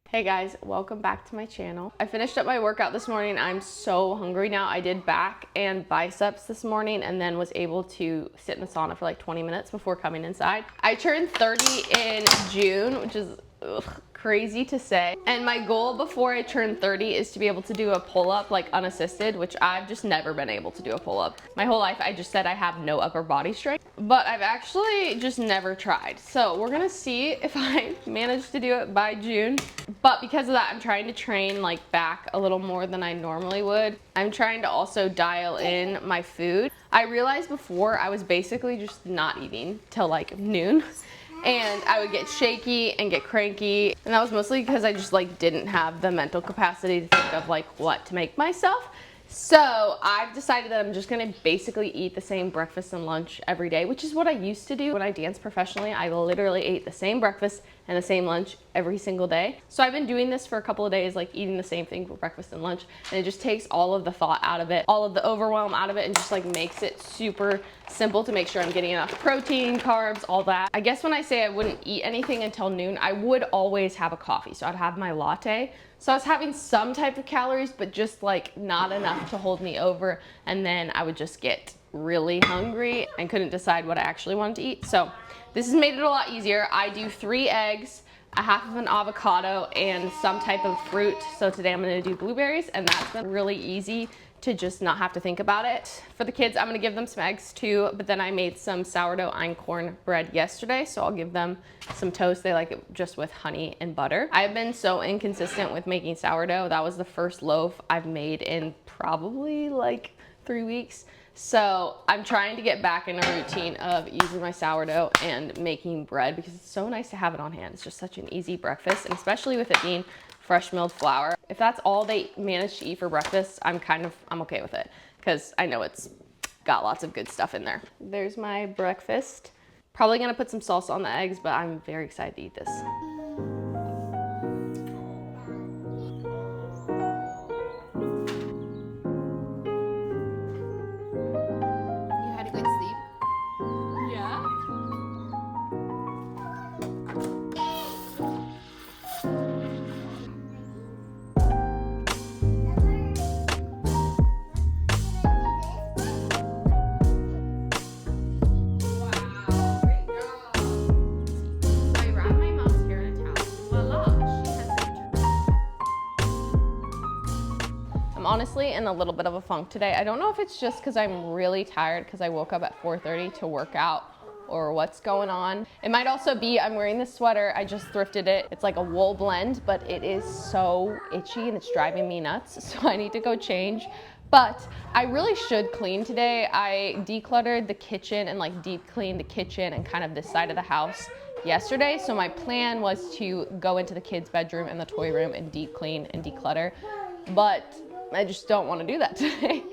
Hey guys, welcome back to my channel. I finished up my workout this morning. I'm so hungry now. I did back and biceps this morning and then was able to sit in the sauna for like 20 minutes before coming inside. I turned 30 in June, which is crazy to say. And my goal before I turn 30 is to be able to do a pull-up like unassisted, which I've just never been able to do a pull-up. My whole life I just said I have no upper body strength, but I've actually just never tried. So we're gonna see if I manage to do it by June. But because of that, I'm trying to train like back a little more than I normally would. I'm trying to also dial in my food. I realized before I was basically just not eating till like noon. And I would get shaky and get cranky. And that was mostly because I just like didn't have the mental capacity to think of like what to make myself. So I've decided that I'm just gonna basically eat the same breakfast and lunch every day, which is what I used to do when I danced professionally. I literally ate the same breakfast and the same lunch every single day. So I've been doing this for a couple of days, like eating the same thing for breakfast and lunch, and it just takes all of the thought out of it, all of the overwhelm out of it, and just like makes it super simple to make sure I'm getting enough protein, carbs, all that. I guess when I say I wouldn't eat anything until noon, I would always have a coffee. So I'd have my latte. So I was having some type of calories, but just like not enough to hold me over. And then I would just get really hungry and couldn't decide what I actually wanted to eat. So this has made it a lot easier. I do 3 eggs, a half of an avocado, and some type of fruit. So today I'm gonna do blueberries, and that's been really easy to just not have to think about it. For the kids, I'm gonna give them some eggs too, but then I made some sourdough einkorn bread yesterday, so I'll give them some toast. They like it just with honey and butter. I've been so inconsistent with making sourdough. That was the first loaf I've made in probably like 3 weeks. So I'm trying to get back in a routine of using my sourdough and making bread because it's so nice to have it on hand. It's just such an easy breakfast, and especially with it being fresh milled flour. If that's all they manage to eat for breakfast, I'm okay with it because I know it's got lots of good stuff in there. There's my breakfast. Probably gonna put some salsa on the eggs, but I'm very excited to eat this. You had a good sleep? Yeah. Honestly in a little bit of a funk today. I don't know if it's just because I'm really tired because I woke up at 4:30 to work out or what's going on. It might also be I'm wearing this sweater. I just thrifted it. It's like a wool blend, but it is so itchy and it's driving me nuts. So I need to go change. But I really should clean today. I decluttered the kitchen and like deep cleaned the kitchen and kind of this side of the house yesterday. So my plan was to go into the kids' bedroom and the toy room and deep clean and declutter. But I just don't want to do that today.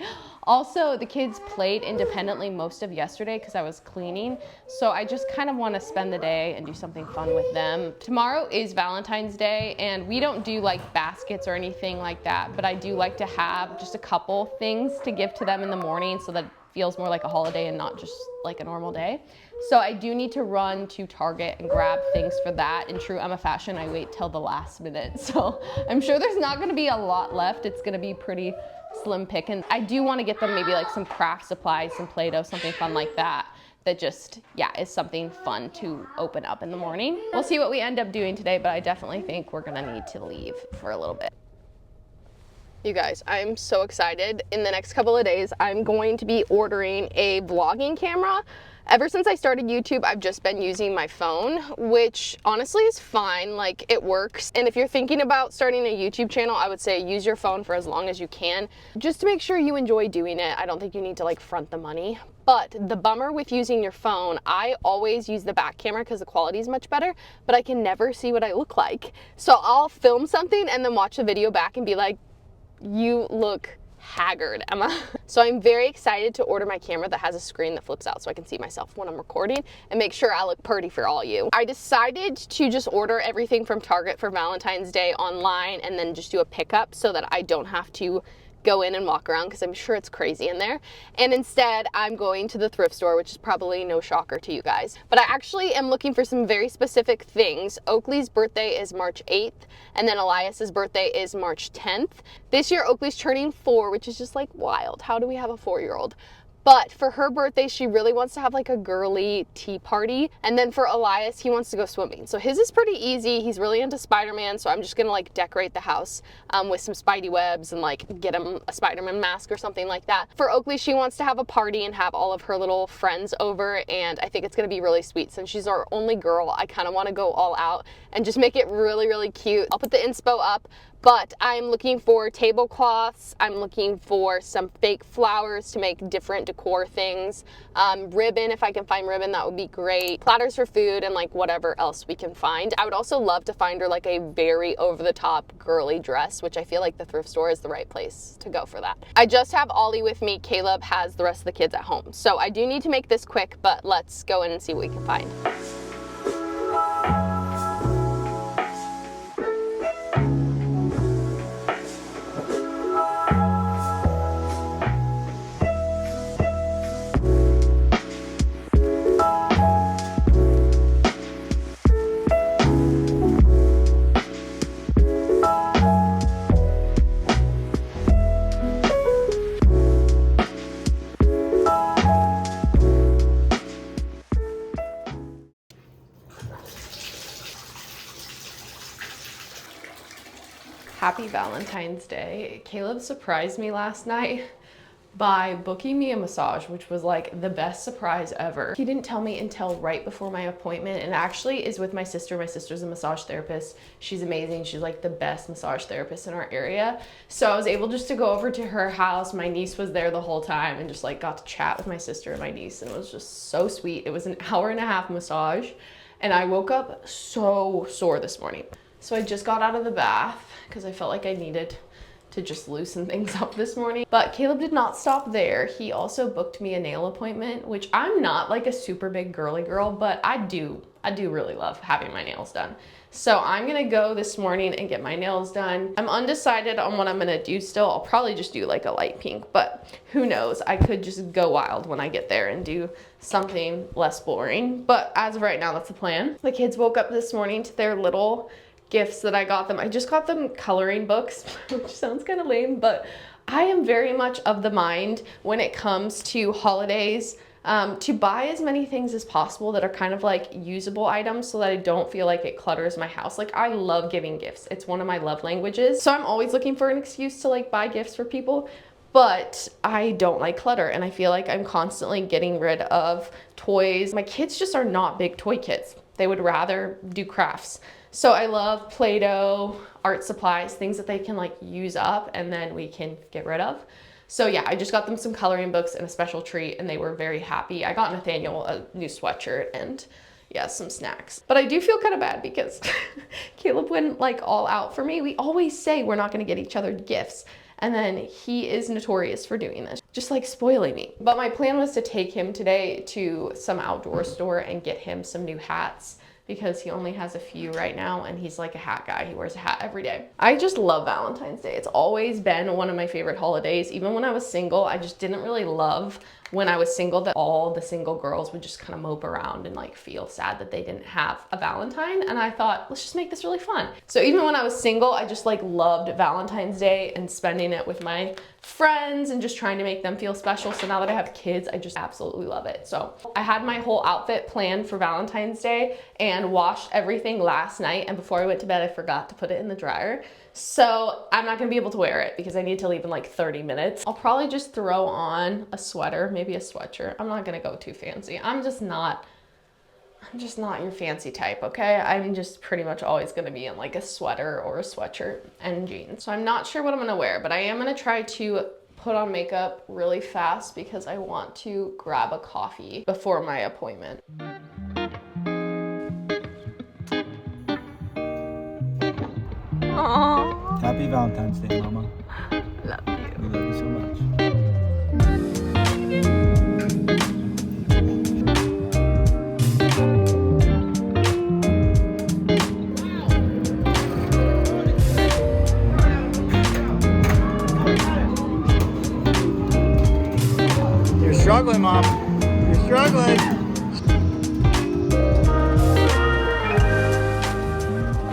Also, the kids played independently most of yesterday because I was cleaning. So I just kind of want to spend the day and do something fun with them. Tomorrow is Valentine's Day, and we don't do like baskets or anything like that, but I do like to have just a couple things to give to them in the morning so that it feels more like a holiday and not just like a normal day. So I do need to run to Target and grab things for that. In true Emma fashion, I wait till the last minute. So I'm sure there's not gonna be a lot left. It's gonna be pretty slim pickings. I do wanna get them maybe like some craft supplies, some Play-Doh, something fun like that. That just, yeah, is something fun to open up in the morning. We'll see what we end up doing today, but I definitely think we're gonna need to leave for a little bit. You guys, I'm so excited. In the next couple of days, I'm going to be ordering a vlogging camera. Ever since I started YouTube, I've just been using my phone, which honestly is fine, like it works. And if you're thinking about starting a YouTube channel, I would say use your phone for as long as you can, just to make sure you enjoy doing it. I don't think you need to like front the money, But the bummer with using your phone, I always use the back camera because the quality is much better, but I can never see what I look like. So I'll film something and then watch the video back and be like, you look haggard, Emma. So I'm very excited to order my camera that has a screen that flips out so I can see myself when I'm recording and make sure I look pretty for all you. I decided to just order everything from Target for Valentine's Day online and then just do a pickup so that I don't have to go in and walk around because I'm sure it's crazy in there. And instead, I'm going to the thrift store, which is probably no shocker to you guys. But I actually am looking for some very specific things. Oakley's birthday is March 8th, and then Elias's birthday is March 10th. This year, Oakley's turning 4, which is just like wild. How do we have a 4-year-old? But for her birthday, she really wants to have like a girly tea party. And then for Elias, he wants to go swimming. So his is pretty easy. He's really into Spider-Man. So I'm just gonna like decorate the house with some Spidey webs and like get him a Spider-Man mask or something like that. For Oakley, she wants to have a party and have all of her little friends over. And I think it's gonna be really sweet. Since she's our only girl, I kind of want to go all out and just make it really, really cute. I'll put the inspo up. But I'm looking for tablecloths, I'm looking for some fake flowers to make different decor things, ribbon, if I can find ribbon, that would be great, platters for food, and like whatever else we can find. I would also love to find her like a very over-the-top girly dress, which I feel like the thrift store is the right place to go for that. I just have Ollie with me, Caleb has the rest of the kids at home. So I do need to make this quick, but let's go in and see what we can find. Happy Valentine's Day. Caleb surprised me last night by booking me a massage, which was like the best surprise ever. He didn't tell me until right before my appointment, and actually is with my sister. My sister's a massage therapist. She's amazing. She's like the best massage therapist in our area. So I was able just to go over to her house. My niece was there the whole time and just like got to chat with my sister and my niece, and it was just so sweet. It was an hour-and-a-half massage, and I woke up so sore this morning. So I just got out of the bath because I felt like I needed to just loosen things up this morning. But Caleb did not stop there. He also booked me a nail appointment, which I'm not like a super big girly girl, but I do really love having my nails done. So I'm gonna go this morning and get my nails done. I'm undecided on what I'm gonna do still. I'll probably just do like a light pink, but who knows? I could just go wild when I get there and do something less boring. But as of right now, that's the plan. The kids woke up this morning to their little gifts that I got them. I just got them coloring books, which sounds kind of lame, but I am very much of the mind when it comes to holidays to buy as many things as possible that are kind of like usable items so that I don't feel like it clutters my house. Like I love giving gifts. It's one of my love languages. So I'm always looking for an excuse to like buy gifts for people, but I don't like clutter, and I feel like I'm constantly getting rid of toys. My kids just are not big toy kids. They would rather do crafts. So I love Play-Doh, art supplies, things that they can like use up and then we can get rid of. So yeah, I just got them some coloring books and a special treat, and they were very happy. I got Nathaniel a new sweatshirt and yeah, some snacks. But I do feel kind of bad because Caleb went like all out for me. We always say we're not gonna get each other gifts, and then he is notorious for doing this, just like spoiling me. But my plan was to take him today to some outdoor store and get him some new hats, because he only has a few right now and he's like a hat guy. He wears a hat every day. I just love Valentine's Day. It's always been one of my favorite holidays. Even when I was single, I just didn't really love when I was single that all the single girls would just kind of mope around and like feel sad that they didn't have a Valentine. And I thought, let's just make this really fun. So even when I was single, I just like loved Valentine's Day and spending it with my friends and just trying to make them feel special. So now that I have kids, I just absolutely love it. So I had my whole outfit planned for Valentine's Day and washed everything last night. And before I went to bed, I forgot to put it in the dryer. So I'm not gonna be able to wear it because I need to leave in like 30 minutes. I'll probably just throw on a sweater, maybe a sweatshirt. I'm not gonna go too fancy. I'm just not your fancy type, okay? I'm just pretty much always gonna be in like a sweater or a sweatshirt and jeans. So I'm not sure what I'm gonna wear, but I am gonna try to put on makeup really fast because I want to grab a coffee before my appointment. Aww. Happy Valentine's Day, Mama. Love you. We love you so much. You're struggling, Mom. You're struggling.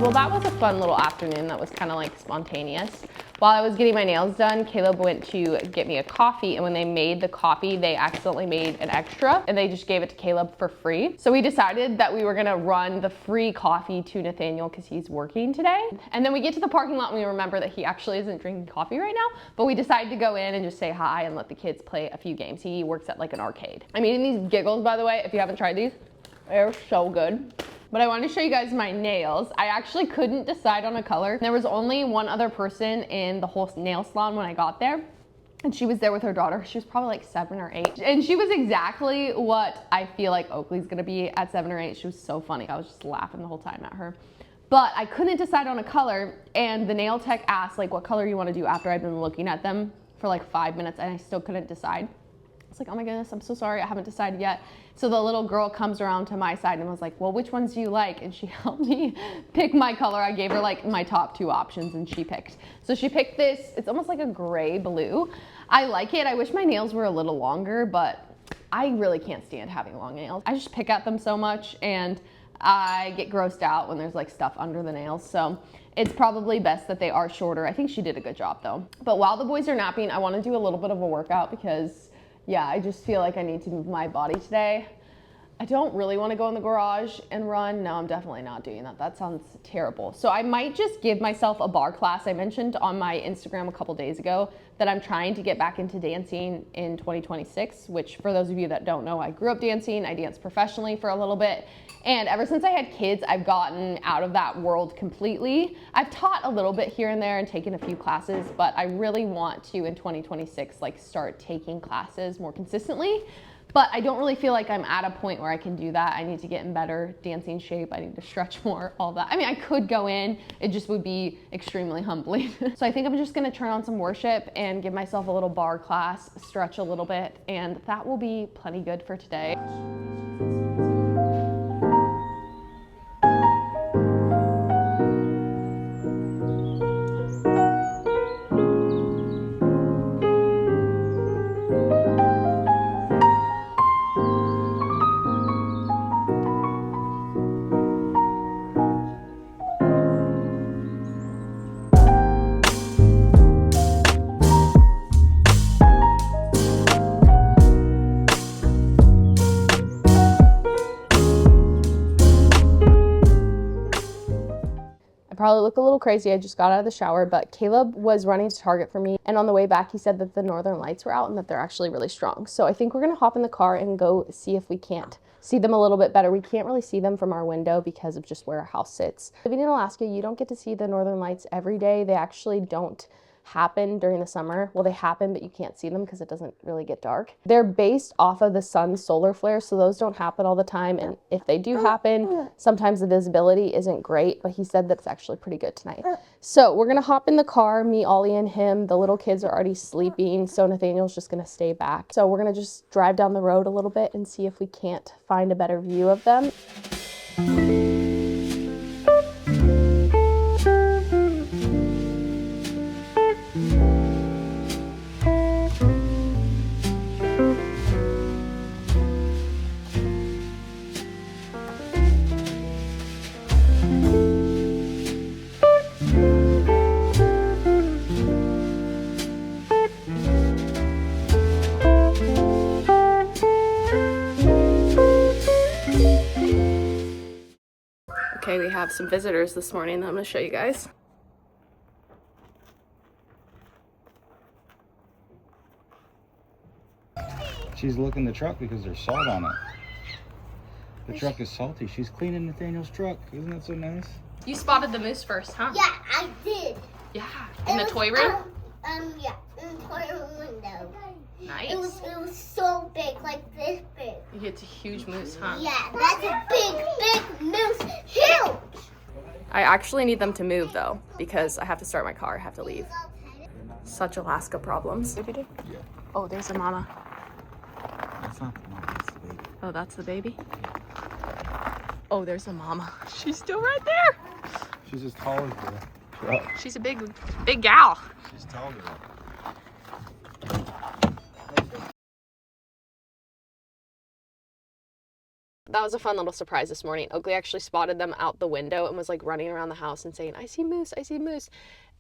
Well, that was a fun little afternoon that was kind of like spontaneous. While I was getting my nails done, Caleb went to get me a coffee, and when they made the coffee, they accidentally made an extra, and they just gave it to Caleb for free. So we decided that we were gonna run the free coffee to Nathaniel because he's working today. And then we get to the parking lot and we remember that he actually isn't drinking coffee right now, but we decided to go in and just say hi and let the kids play a few games. He works at like an arcade. I'm eating these Giggles, by the way. If you haven't tried these, they're so good. But I wanted to show you guys my nails. I actually couldn't decide on a color. There was only one other person in the whole nail salon when I got there, and she was there with her daughter. She was probably like 7 or 8. And she was exactly what I feel like Oakley's gonna be at 7 or 8. She was so funny. I was just laughing the whole time at her. But I couldn't decide on a color, and the nail tech asked like what color you wanna do after I've been looking at them for like 5 minutes, and I still couldn't decide. I was like, oh my goodness, I'm so sorry, I haven't decided yet. So the little girl comes around to my side and was like, well, which ones do you like? And she helped me pick my color. I gave her like my top 2 options and she picked. So she picked this, it's almost like a gray blue. I like it. I wish my nails were a little longer, but I really can't stand having long nails. I just pick at them so much and I get grossed out when there's like stuff under the nails. So it's probably best that they are shorter. I think she did a good job though. But while the boys are napping, I want to do a little bit of a workout because yeah, I just feel like I need to move my body today. I don't really want to go in the garage and run. No, I'm definitely not doing that. That sounds terrible. So I might just give myself a bar class. I mentioned on my Instagram a couple days ago that I'm trying to get back into dancing in 2026, which for those of you that don't know, I grew up dancing. I danced professionally for a little bit. And ever since I had kids, I've gotten out of that world completely. I've taught a little bit here and there and taken a few classes, but I really want to in 2026, like start taking classes more consistently. But I don't really feel like I'm at a point where I can do that. I need to get in better dancing shape. I need to stretch more, all that. I mean, I could go in, it just would be extremely humbling. So I think I'm just gonna turn on some worship and give myself a little bar class, stretch a little bit, and that will be plenty good for today. Probably look a little crazy. I just got out of the shower, but Caleb was running to Target for me, and on the way back he said that the northern lights were out and that they're actually really strong. So I think we're gonna hop in the car and go see if we can't see them a little bit better. We can't really see them from our window because of just where our house sits. Living in Alaska, you don't get to see the northern lights every day. They actually don't happen during the summer. Well, they happen, but you can't see them because it doesn't really get dark. They're based off of the sun's solar flares, so those don't happen all the time. And if they do happen, sometimes the visibility isn't great, but he said that it's actually pretty good tonight. So we're gonna hop in the car, me, Ollie, and him. The little kids are already sleeping, so Nathaniel's just gonna stay back. So we're gonna just drive down the road a little bit and see if we can't find a better view of them. Okay, we have some visitors this morning that I'm gonna show you guys. She's looking the truck because there's salt on it. The truck is salty. She's cleaning Nathaniel's truck. Isn't that so nice? You spotted the moose first, huh? Yeah, I did. Yeah, in the toy room? Yeah, in the toy room window. Nice. It was so big, like this big. It's a huge moose, huh? Yeah, that's a big moose. Huge! I actually need them to move though, because I have to start my car. I have to leave. Such Alaska problems. Oh, there's a mama. That's not the mom, that's the baby. Oh, that's the baby? Oh, there's a mama. She's still right there. She's as tall as the truck. She's a big gal. She's tall girl. That was a fun little surprise this morning. Oakley actually spotted them out the window and was like running around the house and saying, I see moose, I see moose.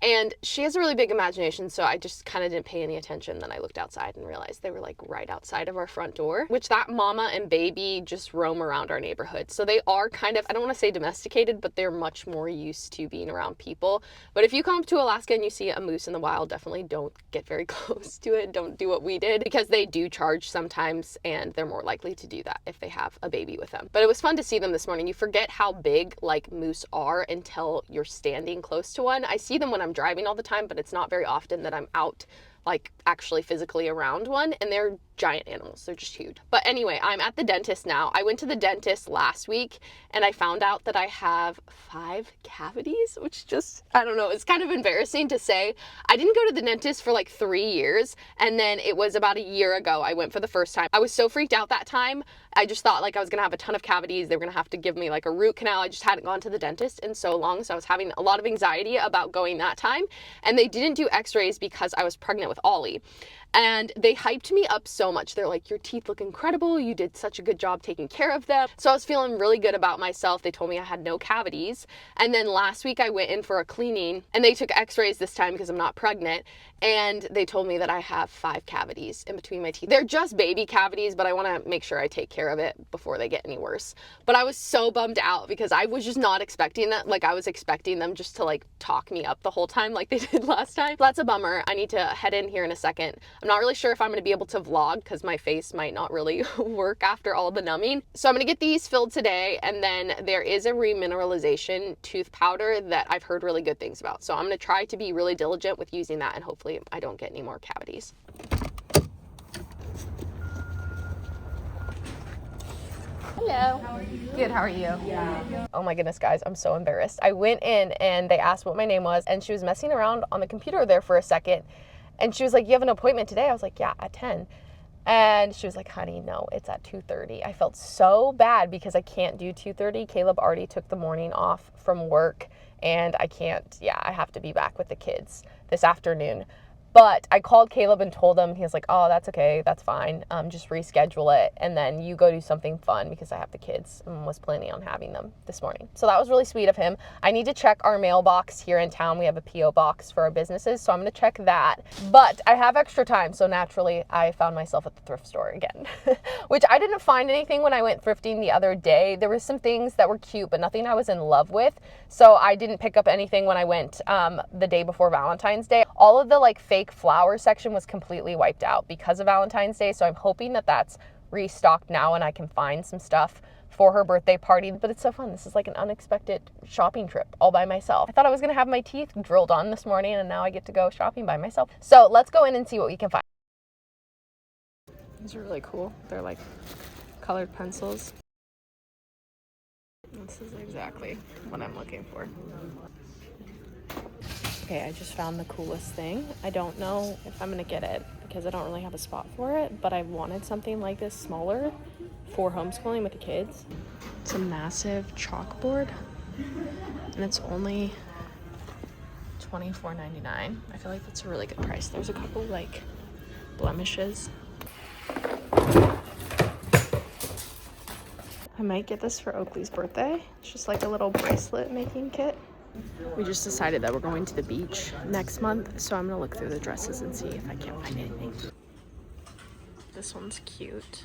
And she has a really big imagination, so I just kind of didn't pay any attention. Then I looked outside and realized they were like right outside of our front door, which that mama and baby just roam around our neighborhood. So they are kind of, I don't want to say domesticated, but they're much more used to being around people. But if you come to Alaska and you see a moose in the wild, definitely don't get very close to it. Don't do what we did, because they do charge sometimes, and they're more likely to do that if they have a baby with them. But it was fun to see them this morning. You forget how big like moose are until you're standing close to one. I see them when I'm driving all the time, but it's not very often that I'm out like actually physically around one, and they're giant animals. They're just huge. But anyway, I'm at the dentist now. I went to the dentist last week and I found out that I have 5 cavities, which just, I don't know, it's kind of embarrassing to say. I didn't go to the dentist for like 3 years, and then it was about a year ago I went for the first time. I was so freaked out that time. I just thought like I was gonna have a ton of cavities. They were gonna have to give me like a root canal. I just hadn't gone to the dentist in so long, so I was having a lot of anxiety about going that time. And they didn't do x-rays because I was pregnant with Ollie. And they hyped me up so much. They're like, your teeth look incredible. You did such a good job taking care of them. So I was feeling really good about myself. They told me I had no cavities. And then last week I went in for a cleaning and they took x-rays this time because I'm not pregnant. And they told me that I have 5 cavities in between my teeth. They're just baby cavities, but I want to make sure I take care of it before they get any worse. But I was so bummed out because I was just not expecting that. Like I was expecting them just to like talk me up the whole time like they did last time. So that's a bummer. I need to head in here in a second. I'm not really sure if I'm going to be able to vlog because my face might not really work after all the numbing. So I'm going to get these filled today, and then there is a remineralization tooth powder that I've heard really good things about. So I'm going to try to be really diligent with using that, and hopefully I don't get any more cavities. Hello. How are you? Good, how are you? Yeah. Oh my goodness, guys, I'm so embarrassed. I went in and they asked what my name was, and she was messing around on the computer there for a second. And she was like, you have an appointment today? I was like, yeah, at 10. And she was like, honey, no, it's at 2:30. I felt so bad because I can't do 2:30. Caleb already took the morning off from work, and I can't, I have to be back with the kids this afternoon. But I called Caleb and told him, he was like, oh, that's okay, that's fine. Just reschedule it, and then you go do something fun because I have the kids and was planning on having them this morning. So that was really sweet of him. I need to check our mailbox here in town. We have a P.O. box for our businesses, so I'm gonna check that. But I have extra time, so naturally I found myself at the thrift store again, which I didn't find anything when I went thrifting the other day. There were some things that were cute, but nothing I was in love with. So I didn't pick up anything when I went the day before Valentine's Day. All of the like fake flower section was completely wiped out because of Valentine's Day, so I'm hoping that that's restocked now and I can find some stuff for her birthday party. But it's so fun. This is like an unexpected shopping trip all by myself. I thought I was gonna have my teeth drilled on this morning, and now I get to go shopping by myself. So let's go in and see what we can find. These are really cool. They're like colored pencils. This is exactly what I'm looking for. Okay, I just found the coolest thing. I don't know if I'm gonna get it because I don't really have a spot for it, but I wanted something like this smaller for homeschooling with the kids. It's a massive chalkboard, and it's only $24.99. I feel like that's a really good price. There's a couple like blemishes. I might get this for Oakley's birthday. It's just like a little bracelet making kit. We just decided that we're going to the beach next month, so I'm gonna look through the dresses and see if I can't find anything. This one's cute.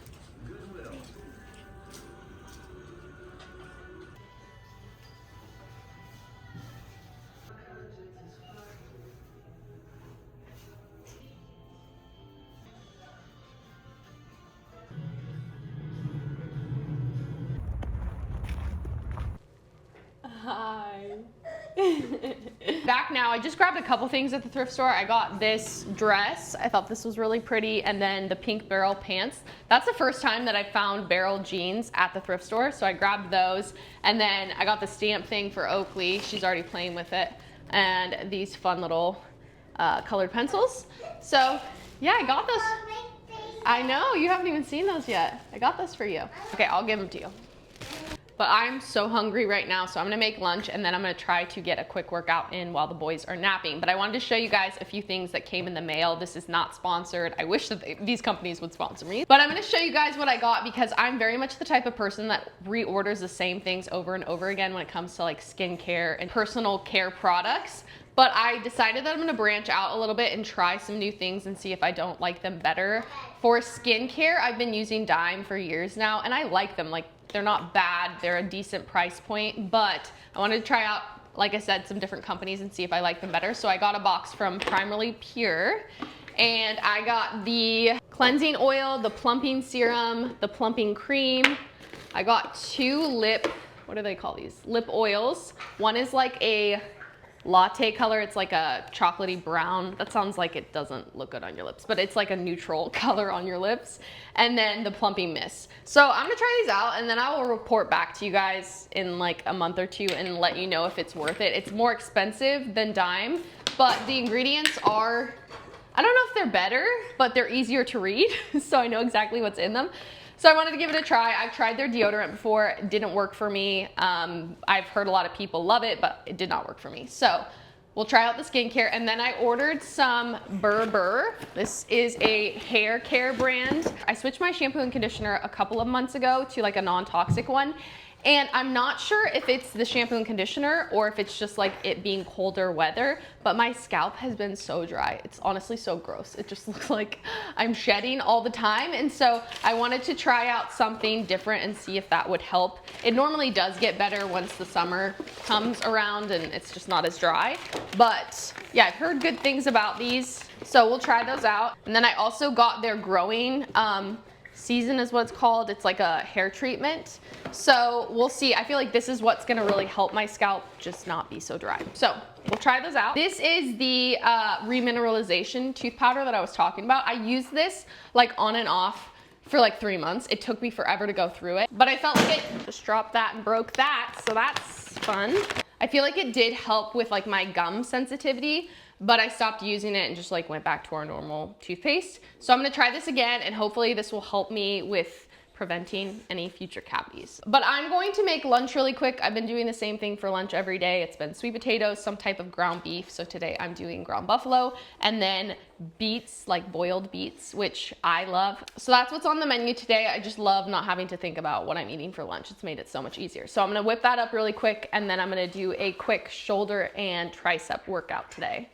Hi. Back now, I just grabbed a couple things at the thrift store. I got this dress. I thought this was really pretty. And then the pink barrel pants. That's the first time that I found barrel jeans at the thrift store. So I grabbed those. And then I got the stamp thing for Oakley. She's already playing with it. And these fun little colored pencils. So yeah, I got those. I know, you haven't even seen those yet. I got those for you. Okay, I'll give them to you. But I'm so hungry right now, so I'm gonna make lunch and then I'm gonna try to get a quick workout in while the boys are napping. But I wanted to show you guys a few things that came in the mail. This is not sponsored. I wish that these companies would sponsor me. But I'm gonna show you guys what I got because I'm very much the type of person that reorders the same things over and over again when it comes to like skincare and personal care products. But I decided that I'm gonna branch out a little bit and try some new things and see if I don't like them better. For skincare, I've been using Dime for years now and I like them. Like, they're not bad, they're a decent price point, but I wanted to try out, like I said, some different companies and see if I like them better. So I got a box from Primarily Pure and I got the cleansing oil, the plumping serum, the plumping cream. I got 2 lip, what do they call these? Lip oils. One is like a latte color. It's like a chocolatey brown. That sounds like it doesn't look good on your lips, but it's like a neutral color on your lips. And then the plumping mist. So I'm gonna try these out and then I will report back to you guys in like a month or 2 and let you know if it's worth it. It's more expensive than Dime, but the ingredients are, I don't know if they're better, but they're easier to read. So I know exactly what's in them. So I wanted to give it a try. I've tried their deodorant before. It didn't work for me. I've heard a lot of people love it, but it did not work for me. So we'll try out the skincare. And then I ordered some Berber. This is a hair care brand. I switched my shampoo and conditioner a couple of months ago to like a non-toxic one. And I'm not sure if it's the shampoo and conditioner or if it's just like it being colder weather, but my scalp has been so dry. It's honestly so gross. It just looks like I'm shedding all the time. And so I wanted to try out something different and see if that would help. It normally does get better once the summer comes around and it's just not as dry. But yeah, I've heard good things about these. So we'll try those out. And then I also got their growing season is what it's called. It's like a hair treatment. So we'll see. I feel like this is what's gonna really help my scalp just not be so dry. So we'll try those out. This is the remineralization tooth powder that I was talking about. I used this like on and off for like 3 months. It took me forever to go through it, but I felt like it just dropped that and broke that. So that's fun. I feel like it did help with like my gum sensitivity, but I stopped using it and just like went back to our normal toothpaste. So I'm gonna try this again and hopefully this will help me with preventing any future cavities. But I'm going to make lunch really quick. I've been doing the same thing for lunch every day. It's been sweet potatoes, some type of ground beef. So today I'm doing ground buffalo and then beets, like boiled beets, which I love. So that's what's on the menu today. I just love not having to think about what I'm eating for lunch. It's made it so much easier. So I'm gonna whip that up really quick and then I'm gonna do a quick shoulder and tricep workout today.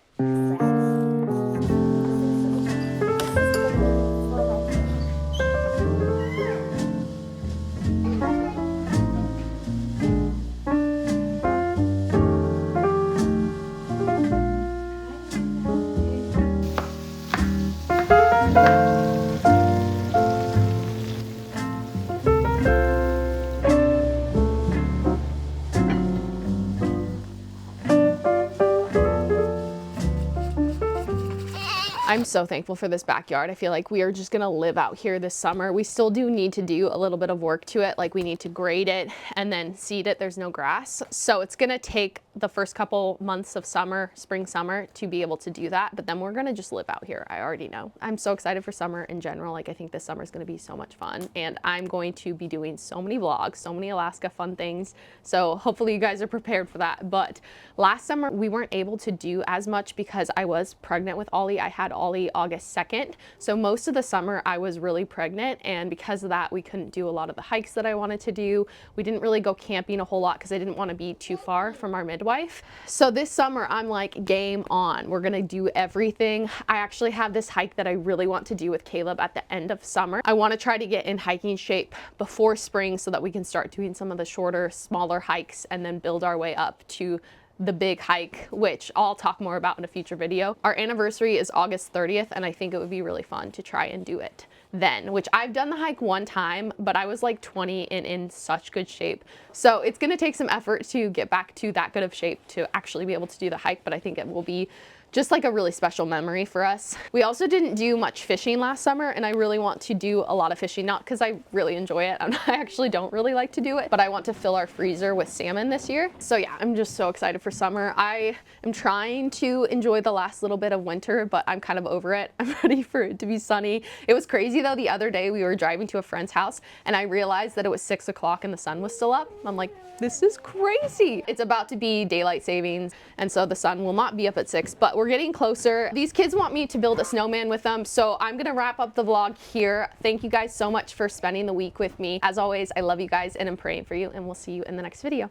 I'm so thankful for this backyard. I feel like we are just gonna live out here this summer. We still do need to do a little bit of work to it. Like we need to grade it and then seed it. There's no grass. So it's gonna take the first couple months of summer, spring, summer to be able to do that. But then we're gonna just live out here. I already know. I'm so excited for summer in general. Like I think this summer is gonna be so much fun. And I'm going to be doing so many vlogs, so many Alaska fun things. So hopefully you guys are prepared for that. But last summer we weren't able to do as much because I was pregnant with Ollie. I had Ollie August 2nd. So most of the summer I was really pregnant, and because of that we couldn't do a lot of the hikes that I wanted to do. We didn't really go camping a whole lot because I didn't want to be too far from our midwife. So this summer I'm like, game on. We're gonna do everything. I actually have this hike that I really want to do with Caleb at the end of summer. I want to try to get in hiking shape before spring so that we can start doing some of the shorter, smaller hikes and then build our way up to the big hike, which I'll talk more about in a future video. Our anniversary is August 30th, and I think it would be really fun to try and do it then, which I've done the hike one time, but I was like 20 and in such good shape. So it's gonna take some effort to get back to that good of shape to actually be able to do the hike, but I think it will be just like a really special memory for us. We also didn't do much fishing last summer, and I really want to do a lot of fishing, not because I really enjoy it. I actually don't really like to do it, but I want to fill our freezer with salmon this year. So yeah, I'm just so excited for summer. I am trying to enjoy the last little bit of winter, but I'm kind of over it. I'm ready for it to be sunny. It was crazy though, the other day we were driving to a friend's house and I realized that it was 6 o'clock and the sun was still up. I'm like, this is crazy. It's about to be daylight savings, and so the sun will not be up at 6, but we're getting closer. These kids want me to build a snowman with them, so I'm gonna wrap up the vlog here. Thank you guys so much for spending the week with me. As always, I love you guys and I'm praying for you, and we'll see you in the next video.